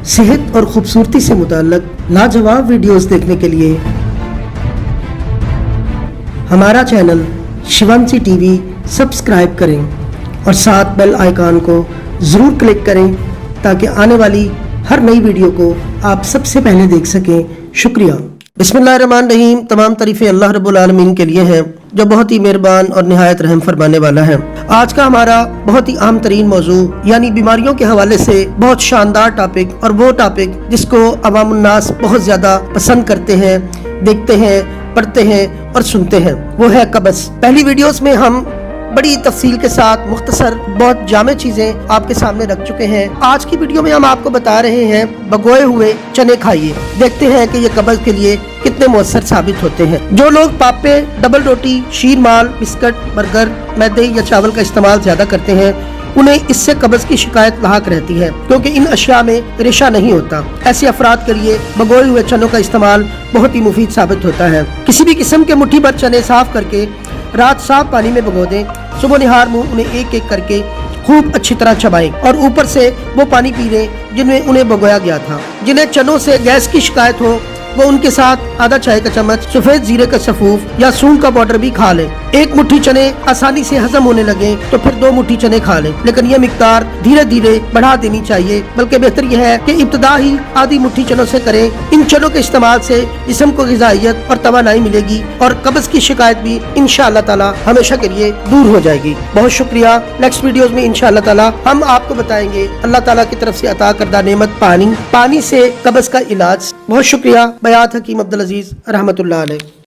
सेहत और खूबसूरती से मुताल्लिक लाजवाब वीडियोस देखने के लिए हमारा चैनल शिवांशी टीवी सब्सक्राइब करें और साथ बेल आइकॉन को ज़रूर क्लिक करें ताकि आने वाली हर नई वीडियो को आप सबसे पहले देख सकें। शुक्रिया। बिस्मिल्लाहिर्रहमानिर्रहीम। तमाम तारीफ़ें अल्लाह रब्बुल आलमीन के लिए हैं जो बहुत ही मेहरबान और निहायत रहम फरमाने वाला है। आज का हमारा बहुत ही आम तरीन मौजू यानी बीमारियों के हवाले से बहुत शानदार टॉपिक, और वो टॉपिक जिसको अवामुन्नास बहुत ज़्यादा पसंद करते हैं, देखते हैं, पढ़ते हैं और सुनते हैं, वो है कब्ज़। पहली वीडियोस में हम बड़ी तफसील के साथ मुख्तसर बहुत जामे चीजें आपके सामने रख चुके हैं। आज की वीडियो में हम आपको बता रहे हैं भगोए हुए चने खाइए, देखते हैं कि ये कब्ज़ के लिए कितने मुअस्सर साबित होते हैं। जो लोग पापे, डबल रोटी, शीर माल, बिस्किट, बर्गर, मैदे या चावल का इस्तेमाल ज्यादा करते हैं, उन्हें इससे कब्ज़ की शिकायत लाहक रहती है क्योंकि इन अशिया में रेशा नहीं होता। ऐसे अफराद के लिए भगोए हुए चनों का इस्तेमाल बहुत ही मुफीद साबित होता है। किसी भी किस्म के मुट्ठी भर चने साफ करके रात साफ पानी में भिगो दें। सुबह निहार मुंह उन्हें एक एक करके खूब अच्छी तरह चबाएं और ऊपर से वो पानी पी लें जिनमें उन्हें भिगोया गया था। जिन्हें चनों से गैस की शिकायत हो वो उनके साथ आधा चाय का चम्मच सफेद जीरे का सफूफ या सूंड का पाउडर भी खा लें। एक मुट्ठी चने आसानी से हजम होने लगे तो फिर 2 मुट्ठी चने खा लें, लेकिन यह मिकदार धीरे धीरे बढ़ा देनी चाहिए। बल्कि बेहतर यह है कि इब्तिदा ही आधी मुट्ठी चनों से करें। इन चनों के इस्तेमाल से जिस्म को गिज़ाइयत और तवानाई मिलेगी और कब्ज़ की शिकायत भी इंशाअल्लाह ताला हमेशा के लिए दूर हो जाएगी। बहुत शुक्रिया। नेक्स्ट वीडियोस में इंशाअल्लाह ताला हम आपको बताएंगे अल्लाह ताला की तरफ से अता करदा नेमत पानी से कब्ज़ का इलाज। बहुत शुक्रिया। बयात हकीम अब्दुल अजीज रहमतुल्लाह अलैह।